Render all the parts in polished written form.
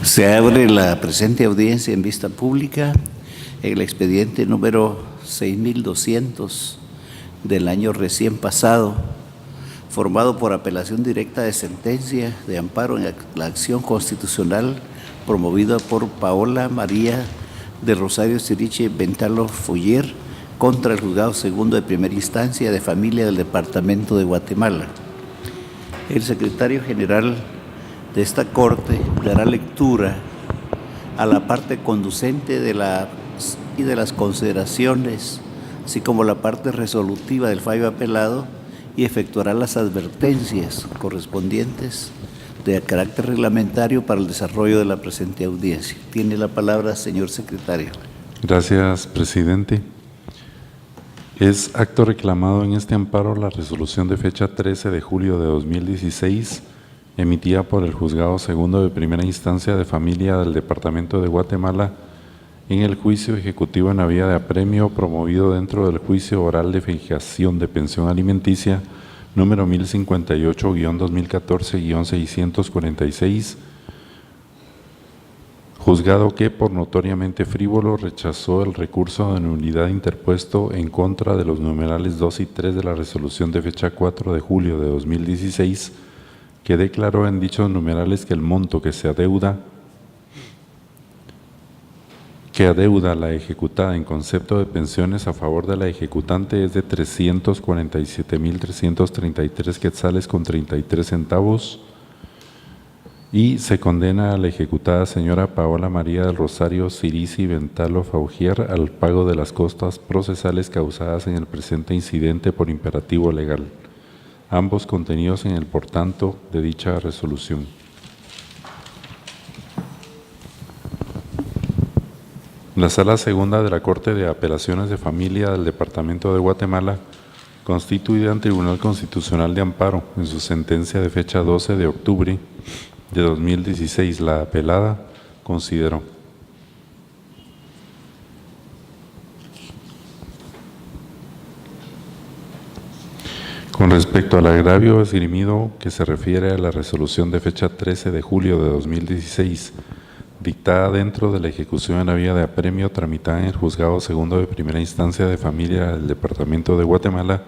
Se abre la presente audiencia en vista pública en el expediente número 6200 del año recién pasado, formado por apelación directa de sentencia de amparo en la acción constitucional promovida por Paola María de Rosario Siriche Ventalo Fuller contra el Juzgado Segundo de Primera Instancia de Familia del Departamento de Guatemala. El secretario general de esta Corte dará lectura a la parte conducente de las consideraciones, así como la parte resolutiva del fallo apelado, y efectuará las advertencias correspondientes de carácter reglamentario para el desarrollo de la presente audiencia. Tiene la palabra, señor secretario. Gracias, presidente. Es acto reclamado en este amparo la resolución de fecha 13 de julio de 2016, emitida por el Juzgado Segundo de Primera Instancia de Familia del Departamento de Guatemala en el juicio ejecutivo en la vía de apremio promovido dentro del juicio oral de fijación de pensión alimenticia número 1058-2014-646, juzgado que por notoriamente frívolo rechazó el recurso de nulidad interpuesto en contra de los numerales 2 y 3 de la resolución de fecha 4 de julio de 2016, que declaró en dichos numerales que el monto que adeuda la ejecutada en concepto de pensiones a favor de la ejecutante es de 347,333 quetzales con 33 centavos y se condena a la ejecutada señora Paola María del Rosario Sirici Ventalo Faugier al pago de las costas procesales causadas en el presente incidente por imperativo legal, ambos contenidos en el por tanto de dicha resolución. La Sala Segunda de la Corte de Apelaciones de Familia del Departamento de Guatemala, constituida en Tribunal Constitucional de Amparo, en su sentencia de fecha 12 de octubre de 2016, la apelada consideró: con respecto al agravio esgrimido que se refiere a la resolución de fecha 13 de julio de 2016, dictada dentro de la ejecución en la vía de apremio tramitada en el Juzgado Segundo de Primera Instancia de Familia del Departamento de Guatemala,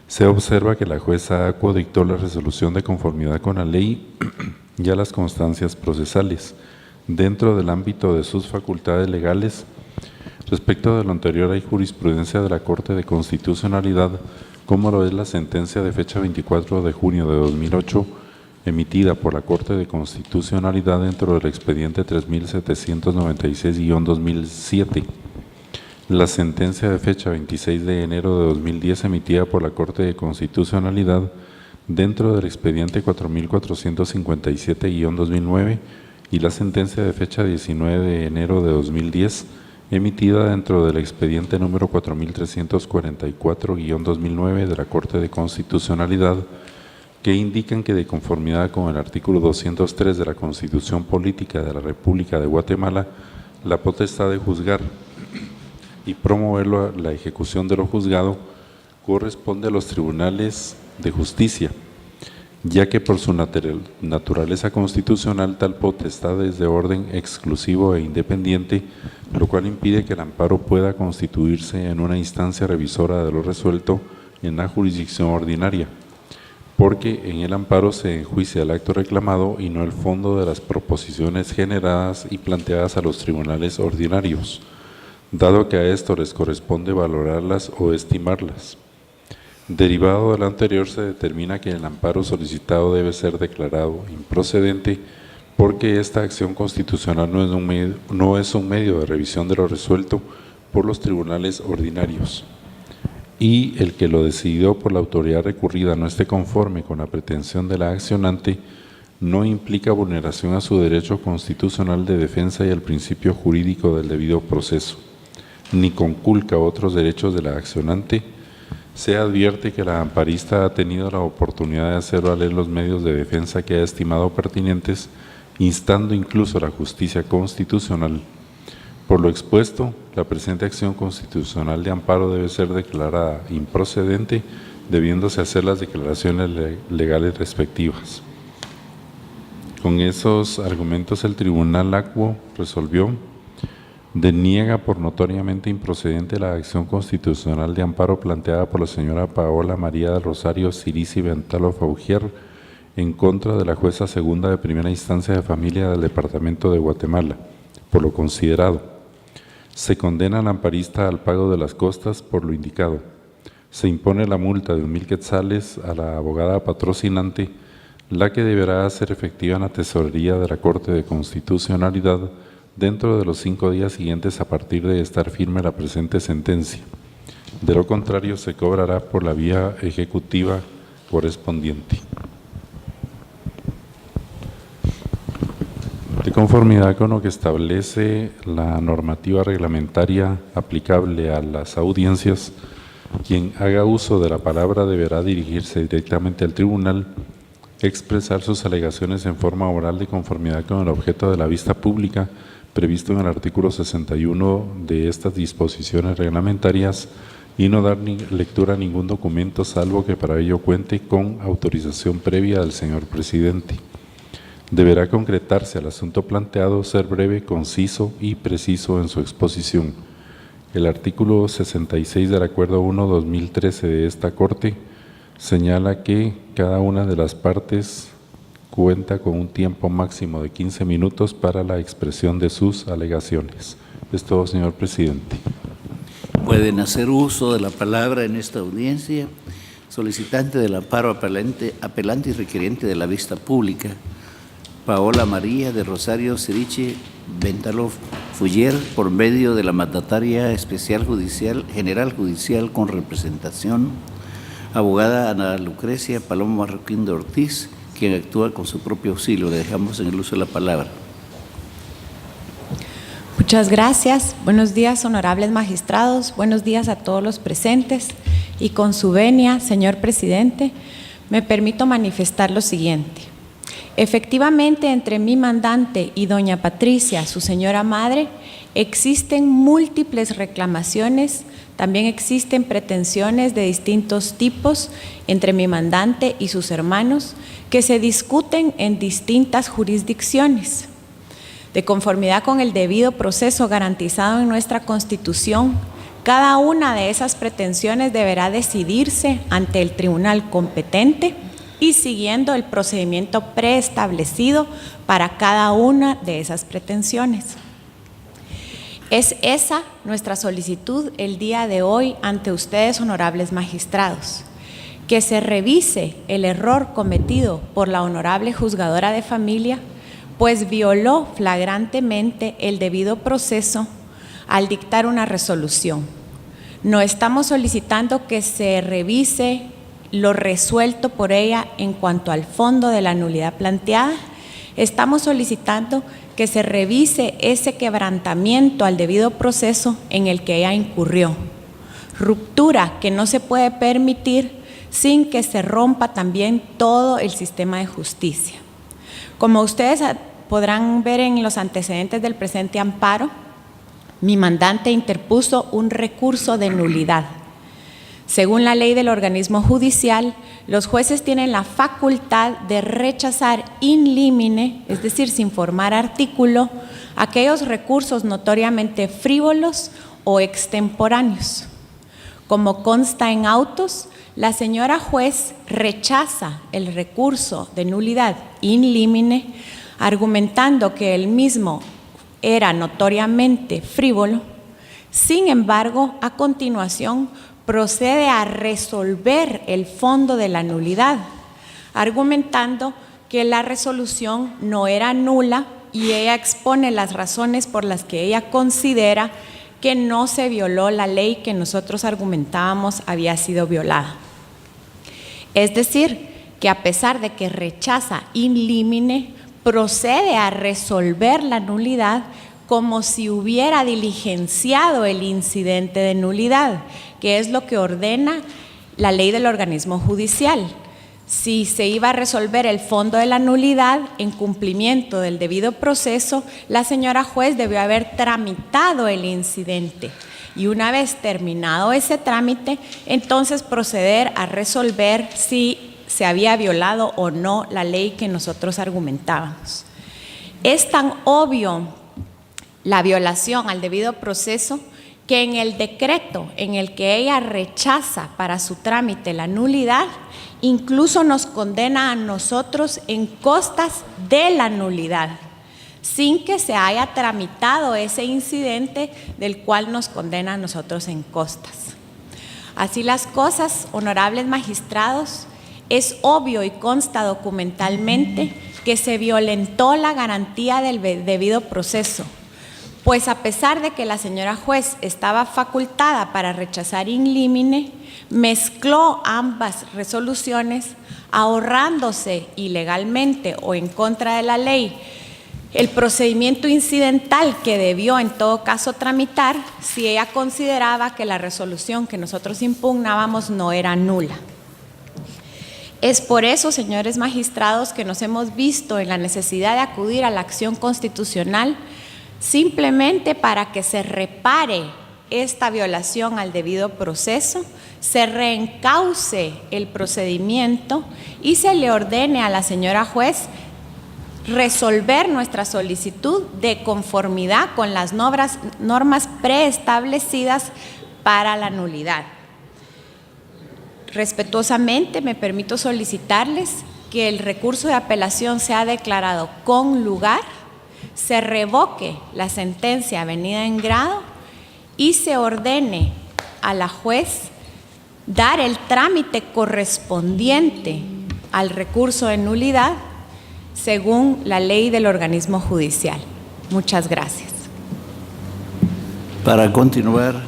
se observa que la jueza ACO dictó la resolución de conformidad con la ley y a las constancias procesales, dentro del ámbito de sus facultades legales. Respecto de lo anterior hay jurisprudencia de la Corte de Constitucionalidad, como lo es la sentencia de fecha 24 de junio de 2008, emitida por la Corte de Constitucionalidad dentro del expediente 3796-2007, la sentencia de fecha 26 de enero de 2010 emitida por la Corte de Constitucionalidad dentro del expediente 4457-2009 y la sentencia de fecha 19 de enero de 2010 emitida dentro del expediente número 4344-2009 de la Corte de Constitucionalidad, que indican que de conformidad con el artículo 203 de la Constitución Política de la República de Guatemala, la potestad de juzgar y promover la ejecución de lo juzgado corresponde a los tribunales de justicia, ya que por su naturaleza constitucional tal potestad es de orden exclusivo e independiente, lo cual impide que el amparo pueda constituirse en una instancia revisora de lo resuelto en la jurisdicción ordinaria, porque en el amparo se enjuicia el acto reclamado y no el fondo de las proposiciones generadas y planteadas a los tribunales ordinarios, dado que a esto les corresponde valorarlas o estimarlas. Derivado de lo anterior, se determina que el amparo solicitado debe ser declarado improcedente porque esta acción constitucional no es un medio de revisión de lo resuelto por los tribunales ordinarios, y el que lo decidido por la autoridad recurrida no esté conforme con la pretensión de la accionante no implica vulneración a su derecho constitucional de defensa y al principio jurídico del debido proceso, ni conculca otros derechos de la accionante. Se advierte que la amparista ha tenido la oportunidad de hacer valer los medios de defensa que ha estimado pertinentes, instando incluso a la justicia constitucional. Por lo expuesto, la presente acción constitucional de amparo debe ser declarada improcedente, debiéndose hacer las declaraciones legales respectivas. Con esos argumentos, el Tribunal Acuo resolvió: deniega por notoriamente improcedente la acción constitucional de amparo planteada por la señora Paola María del Rosario Cirici Ventalo Faugier en contra de la jueza segunda de primera instancia de familia del Departamento de Guatemala. Por lo considerado, se condena al amparista al pago de las costas por lo indicado. Se impone la multa de 1,000 quetzales a la abogada patrocinante, la que deberá ser efectiva en la tesorería de la Corte de Constitucionalidad dentro de los 5 días siguientes a partir de estar firme la presente sentencia. De lo contrario, se cobrará por la vía ejecutiva correspondiente. De conformidad con lo que establece la normativa reglamentaria aplicable a las audiencias, quien haga uso de la palabra deberá dirigirse directamente al tribunal, expresar sus alegaciones en forma oral de conformidad con el objeto de la vista pública previsto en el artículo 61 de estas disposiciones reglamentarias y no dar lectura a ningún documento salvo que para ello cuente con autorización previa del señor presidente. Deberá concretarse al asunto planteado, ser breve, conciso y preciso en su exposición. El artículo 66 del Acuerdo 1-2013 de esta Corte señala que cada una de las partes cuenta con un tiempo máximo de 15 minutos para la expresión de sus alegaciones. Es todo, señor presidente. Pueden hacer uso de la palabra en esta audiencia solicitante del amparo apelante y requeriente de la vista pública, Paola María de Rosario Cirici Ventalo Faugier, por medio de la mandataria especial general judicial con representación, abogada Ana Lucrecia Paloma Marroquín de Ortiz, quien actúa con su propio auxilio. Le dejamos en el uso de la palabra. Muchas gracias. Buenos días, honorables magistrados. Buenos días a todos los presentes. Y con su venia, señor presidente, me permito manifestar lo siguiente. Efectivamente, entre mi mandante y doña Patricia, su señora madre, existen múltiples reclamaciones, también existen pretensiones de distintos tipos entre mi mandante y sus hermanos que se discuten en distintas jurisdicciones. De conformidad con el debido proceso garantizado en nuestra Constitución, cada una de esas pretensiones deberá decidirse ante el tribunal competente y siguiendo el procedimiento preestablecido para cada una de esas pretensiones. Es esa nuestra solicitud el día de hoy ante ustedes, honorables magistrados, que se revise el error cometido por la honorable juzgadora de familia, pues violó flagrantemente el debido proceso al dictar una resolución. No estamos solicitando que se revise lo resuelto por ella en cuanto al fondo de la nulidad planteada. Estamos solicitando que se revise ese quebrantamiento al debido proceso en el que ella incurrió. Ruptura que no se puede permitir sin que se rompa también todo el sistema de justicia. Como ustedes podrán ver en los antecedentes del presente amparo, mi mandante interpuso un recurso de nulidad. Según la ley del organismo judicial, los jueces tienen la facultad de rechazar in limine, es decir, sin formar artículo, aquellos recursos notoriamente frívolos o extemporáneos. Como consta en autos, la señora juez rechaza el recurso de nulidad in limine, argumentando que el mismo era notoriamente frívolo. Sin embargo, a continuación, procede a resolver el fondo de la nulidad, argumentando que la resolución no era nula y ella expone las razones por las que ella considera que no se violó la ley que nosotros argumentábamos había sido violada. Es decir, que a pesar de que rechaza in limine, procede a resolver la nulidad como si hubiera diligenciado el incidente de nulidad, que es lo que ordena la ley del organismo judicial. Si se iba a resolver el fondo de la nulidad en cumplimiento del debido proceso, la señora juez debió haber tramitado el incidente y una vez terminado ese trámite, entonces proceder a resolver si se había violado o no la ley que nosotros argumentábamos. Es tan obvio la violación al debido proceso que en el decreto en el que ella rechaza para su trámite la nulidad, incluso nos condena a nosotros en costas de la nulidad, sin que se haya tramitado ese incidente del cual nos condena a nosotros en costas. Así las cosas, honorables magistrados, es obvio y consta documentalmente que se violentó la garantía del debido proceso, pues a pesar de que la señora juez estaba facultada para rechazar in limine, mezcló ambas resoluciones, ahorrándose ilegalmente o en contra de la ley el procedimiento incidental que debió en todo caso tramitar si ella consideraba que la resolución que nosotros impugnábamos no era nula. Es por eso, señores magistrados, que nos hemos visto en la necesidad de acudir a la acción constitucional simplemente para que se repare esta violación al debido proceso, se reencauce el procedimiento y se le ordene a la señora juez resolver nuestra solicitud de conformidad con las normas preestablecidas para la nulidad. Respetuosamente me permito solicitarles que el recurso de apelación sea declarado con lugar, se revoque la sentencia venida en grado y se ordene a la juez dar el trámite correspondiente al recurso de nulidad según la ley del organismo judicial. Muchas gracias. Para continuar,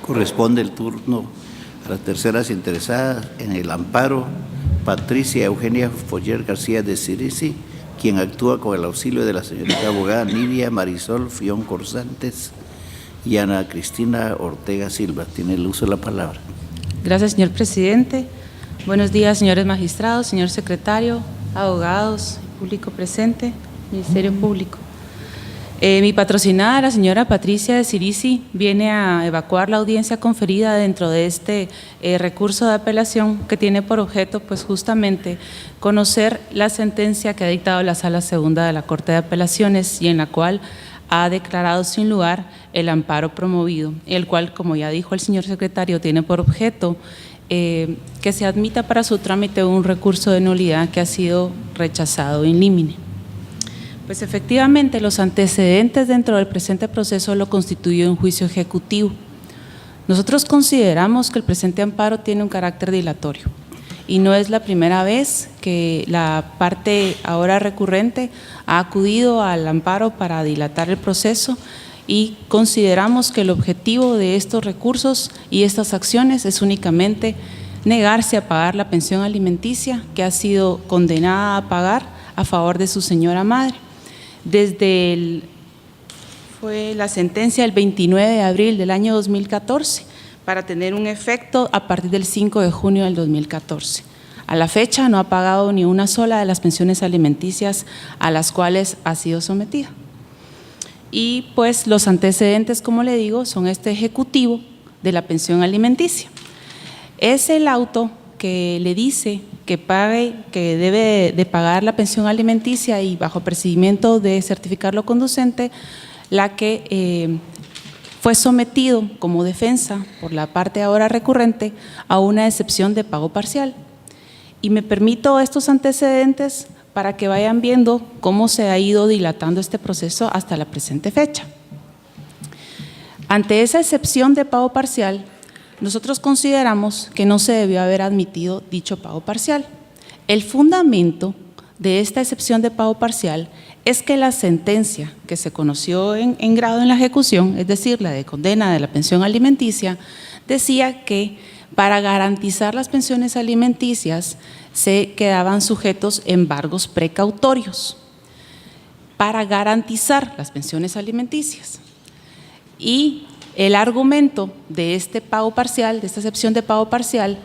corresponde el turno a las terceras interesadas en el amparo, Patricia Eugenia Foller García de Cirici, quien actúa con el auxilio de la señorita abogada Nidia Marisol Fión Corsantes y Ana Cristina Ortega Silva. Tiene el uso de la palabra. Gracias, señor presidente. Buenos días, señores magistrados, señor secretario, abogados, público presente, Ministerio Público. Mi patrocinada, la señora Patricia de Cirici, viene a evacuar la audiencia conferida dentro de este recurso de apelación que tiene por objeto, pues justamente, conocer la sentencia que ha dictado la Sala Segunda de la Corte de Apelaciones y en la cual ha declarado sin lugar el amparo promovido, el cual, como ya dijo el señor secretario, tiene por objeto que se admita para su trámite un recurso de nulidad que ha sido rechazado in limine. Pues efectivamente los antecedentes dentro del presente proceso lo constituye un juicio ejecutivo. Nosotros consideramos que el presente amparo tiene un carácter dilatorio y no es la primera vez que la parte ahora recurrente ha acudido al amparo para dilatar el proceso y consideramos que el objetivo de estos recursos y estas acciones es únicamente negarse a pagar la pensión alimenticia que ha sido condenada a pagar a favor de su señora madre. Fue la sentencia del 29 de abril del año 2014 para tener un efecto a partir del 5 de junio del 2014. A la fecha no ha pagado ni una sola de las pensiones alimenticias a las cuales ha sido sometida. Y pues los antecedentes, como le digo, son este ejecutivo de la pensión alimenticia. Es el auto que le dice que pague, que debe de pagar la pensión alimenticia y bajo procedimiento de certificarlo conducente, la que fue sometido como defensa por la parte ahora recurrente a una excepción de pago parcial. Y me permito estos antecedentes para que vayan viendo cómo se ha ido dilatando este proceso hasta la presente fecha. Ante esa excepción de pago parcial, nosotros consideramos que no se debió haber admitido dicho pago parcial. El fundamento de esta excepción de pago parcial es que la sentencia que se conoció en grado en la ejecución, es decir, la de condena de la pensión alimenticia, decía que para garantizar las pensiones alimenticias se quedaban sujetos embargos precautorios para garantizar las pensiones alimenticias. Y el argumento de este pago parcial, de esta excepción de pago parcial,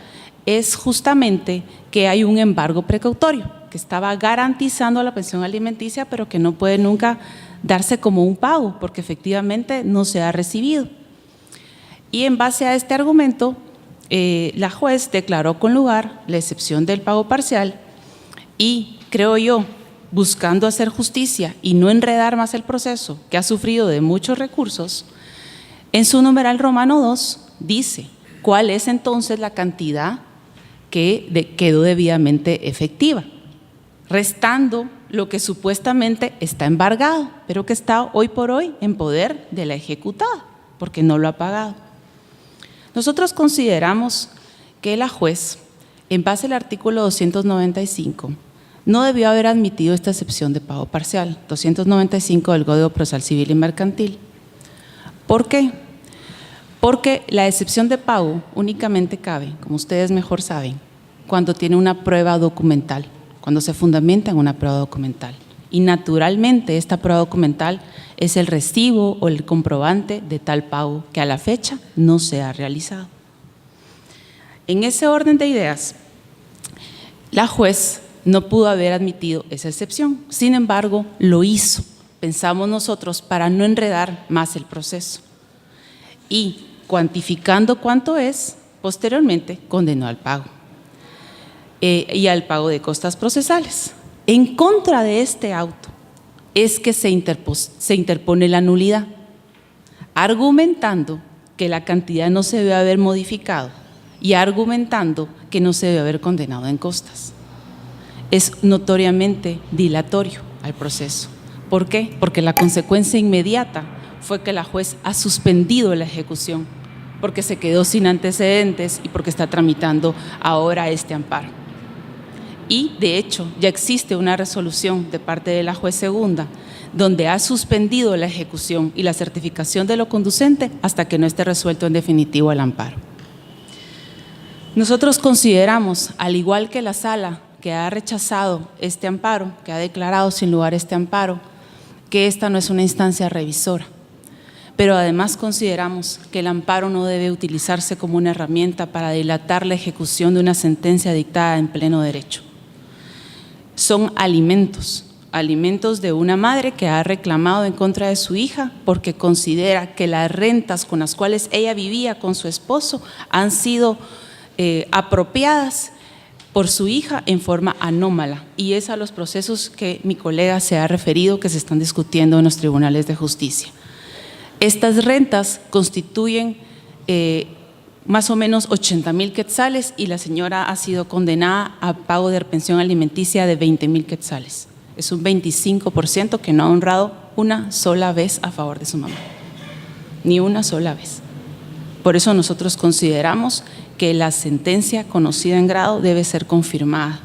es justamente que hay un embargo precautorio, que estaba garantizando la pensión alimenticia, pero que no puede nunca darse como un pago, porque efectivamente no se ha recibido. Y en base a este argumento, la juez declaró con lugar la excepción del pago parcial y, creo yo, buscando hacer justicia y no enredar más el proceso, que ha sufrido de muchos recursos, en su numeral romano 2 dice cuál es entonces la cantidad que quedó debidamente efectiva, restando lo que supuestamente está embargado, pero que está hoy por hoy en poder de la ejecutada, porque no lo ha pagado. Nosotros consideramos que la juez, en base al artículo 295, no debió haber admitido esta excepción de pago parcial, 295 del Código Procesal Civil y Mercantil. ¿Por qué? Porque la excepción de pago únicamente cabe, como ustedes mejor saben, cuando tiene una prueba documental, cuando se fundamenta en una prueba documental. Y naturalmente esta prueba documental es el recibo o el comprobante de tal pago que a la fecha no se ha realizado. En ese orden de ideas, la juez no pudo haber admitido esa excepción, sin embargo lo hizo, pensamos nosotros, para no enredar más el proceso. Y cuantificando cuánto es, posteriormente condenó al pago y al pago de costas procesales. En contra de este auto es que se interpone la nulidad, argumentando que la cantidad no se debe haber modificado y argumentando que no se debe haber condenado en costas. Es notoriamente dilatorio al proceso. ¿Por qué? Porque la consecuencia inmediata fue que la juez ha suspendido la ejecución, porque se quedó sin antecedentes y porque está tramitando ahora este amparo. Y, de hecho, ya existe una resolución de parte de la juez segunda donde ha suspendido la ejecución y la certificación de lo conducente hasta que no esté resuelto en definitivo el amparo. Nosotros consideramos, al igual que la sala que ha rechazado este amparo, que ha declarado sin lugar este amparo, que esta no es una instancia revisora. Pero además consideramos que el amparo no debe utilizarse como una herramienta para dilatar la ejecución de una sentencia dictada en pleno derecho. Son alimentos de una madre que ha reclamado en contra de su hija porque considera que las rentas con las cuales ella vivía con su esposo han sido apropiadas por su hija en forma anómala, y es a los procesos que mi colega se ha referido que se están discutiendo en los tribunales de justicia. Estas rentas constituyen más o menos 80,000 quetzales y la señora ha sido condenada a pago de pensión alimenticia de 20,000 quetzales. Es un 25% que no ha honrado una sola vez a favor de su mamá, ni una sola vez. Por eso nosotros consideramos que la sentencia conocida en grado debe ser confirmada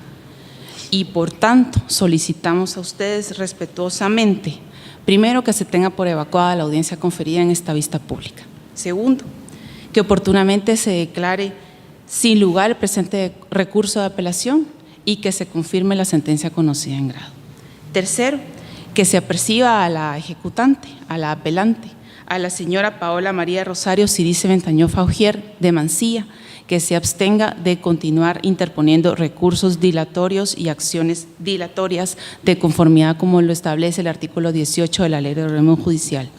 y por tanto solicitamos a ustedes respetuosamente, primero, que se tenga por evacuada la audiencia conferida en esta vista pública. Segundo, que oportunamente se declare sin lugar el presente recurso de apelación y que se confirme la sentencia conocida en grado. Tercero, que se aperciba a la ejecutante, a la apelante, a la señora Paola María Rosario Cirice Ventañó Faugier de Mansilla, que se abstenga de continuar interponiendo recursos dilatorios y acciones dilatorias de conformidad como lo establece el artículo 18 de la Ley de Orden Judicial.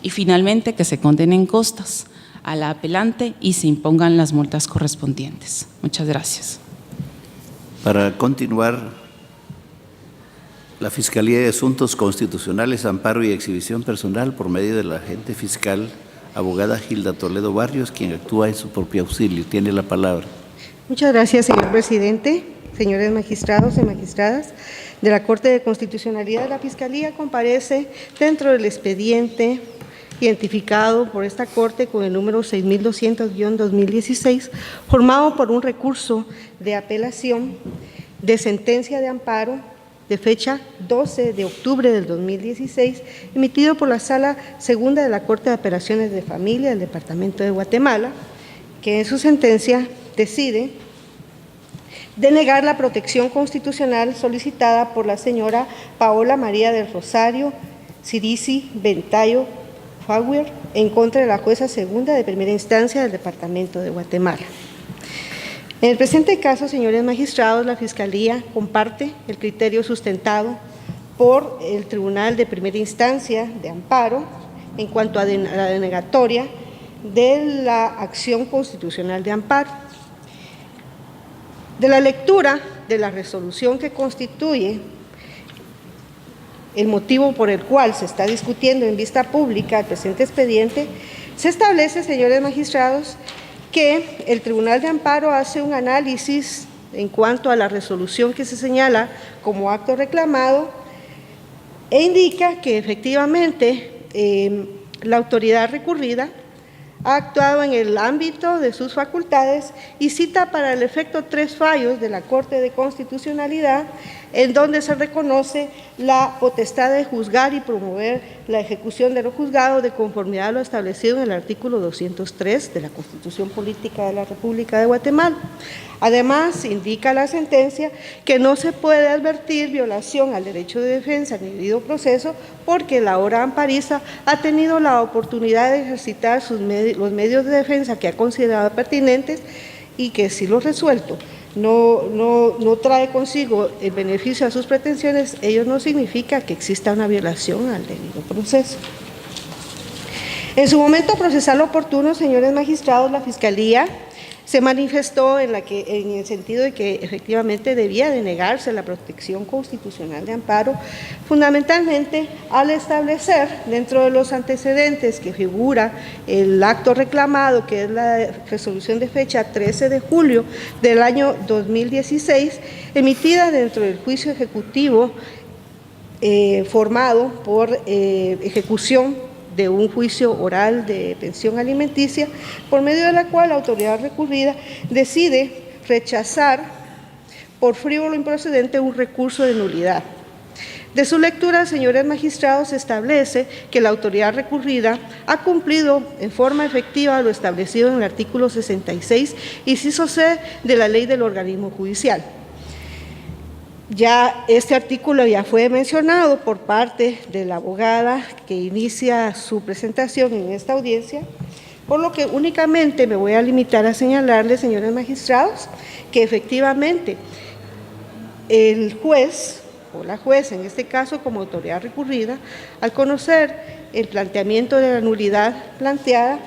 Y finalmente, que se condenen costas a la apelante y se impongan las multas correspondientes. Muchas gracias. Para continuar, la Fiscalía de Asuntos Constitucionales, Amparo y Exhibición Personal, por medio de la agente fiscal, abogada Gilda Toledo Barrios, quien actúa en su propio auxilio. Tiene la palabra. Muchas gracias, señor presidente. Señores magistrados y magistradas de la Corte de Constitucionalidad, la Fiscalía comparece dentro del expediente identificado por esta Corte con el número 6200-2016, formado por un recurso de apelación de sentencia de amparo de fecha 12 de octubre del 2016, emitido por la Sala Segunda de la Corte de Apelaciones de Familia del Departamento de Guatemala, que en su sentencia decide denegar la protección constitucional solicitada por la señora Paola María del Rosario Cirice Ventañó Faugier en contra de la jueza segunda de primera instancia del Departamento de Guatemala. En el presente caso, señores magistrados, la Fiscalía comparte el criterio sustentado por el Tribunal de Primera Instancia de Amparo en cuanto a la denegatoria de la acción constitucional de amparo. De la lectura de la resolución que constituye el motivo por el cual se está discutiendo en vista pública el presente expediente, se establece, señores magistrados, que el Tribunal de Amparo hace un análisis en cuanto a la resolución que se señala como acto reclamado e indica que efectivamente la autoridad recurrida ha actuado en el ámbito de sus facultades y cita para el efecto 3 fallos de la Corte de Constitucionalidad, en donde se reconoce la potestad de juzgar y promover la ejecución de lo juzgado de conformidad a lo establecido en el artículo 203 de la Constitución Política de la República de Guatemala. Además, indica la sentencia que no se puede advertir violación al derecho de defensa ni debido proceso porque la hora amparista ha tenido la oportunidad de ejercitar los medios de defensa que ha considerado pertinentes y que si lo resuelto no trae consigo el beneficio a sus pretensiones, ello no significa que exista una violación al debido proceso. En su momento procesal oportuno, señores magistrados, la Fiscalía se manifestó en el sentido de que efectivamente debía denegarse la protección constitucional de amparo, fundamentalmente al establecer dentro de los antecedentes que figura el acto reclamado, que es la resolución de fecha 13 de julio del año 2016, emitida dentro del juicio ejecutivo formado por ejecución de un juicio oral de pensión alimenticia, por medio de la cual la autoridad recurrida decide rechazar por frívolo improcedente un recurso de nulidad. De su lectura, señores magistrados, se establece que la autoridad recurrida ha cumplido en forma efectiva lo establecido en el artículo 66, inciso C de la Ley del Organismo Judicial. Ya este artículo ya fue mencionado por parte de la abogada que inicia su presentación en esta audiencia, por lo que únicamente me voy a limitar a señalarles, señores magistrados, que efectivamente el juez o la jueza, en este caso como autoridad recurrida, al conocer el planteamiento de la nulidad planteada,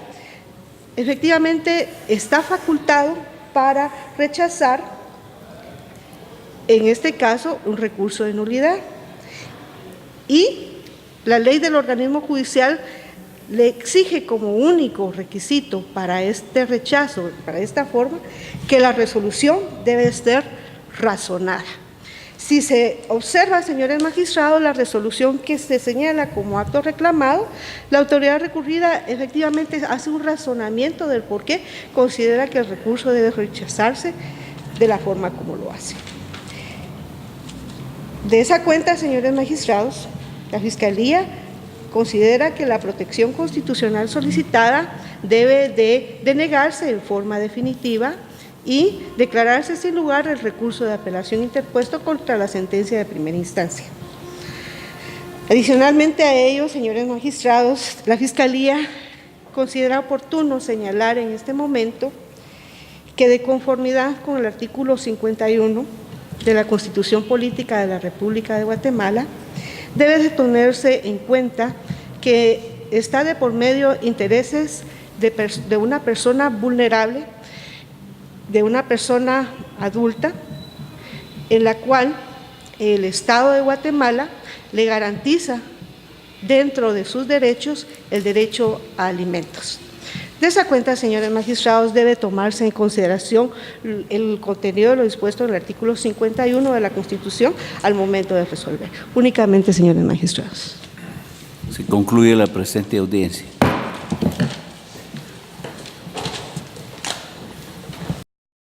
efectivamente está facultado para rechazar en este caso, un recurso de nulidad. Y la ley del organismo judicial le exige como único requisito para este rechazo, para esta forma, que la resolución debe ser razonada. Si se observa, señores magistrados, la resolución que se señala como acto reclamado, la autoridad recurrida efectivamente hace un razonamiento del por qué considera que el recurso debe rechazarse de la forma como lo hace. De esa cuenta, señores magistrados, la Fiscalía considera que la protección constitucional solicitada debe de denegarse en forma definitiva y declararse sin lugar el recurso de apelación interpuesto contra la sentencia de primera instancia. Adicionalmente a ello, señores magistrados, la Fiscalía considera oportuno señalar en este momento que de conformidad con el artículo 51 de la Constitución Política de la República de Guatemala, debe de tenerse en cuenta que está de por medio intereses de una persona vulnerable, de una persona adulta, en la cual el Estado de Guatemala le garantiza dentro de sus derechos el derecho a alimentos. De esa cuenta, señores magistrados, debe tomarse en consideración el contenido de lo dispuesto en el artículo 51 de la Constitución al momento de resolver. Únicamente, señores magistrados. Se concluye la presente audiencia.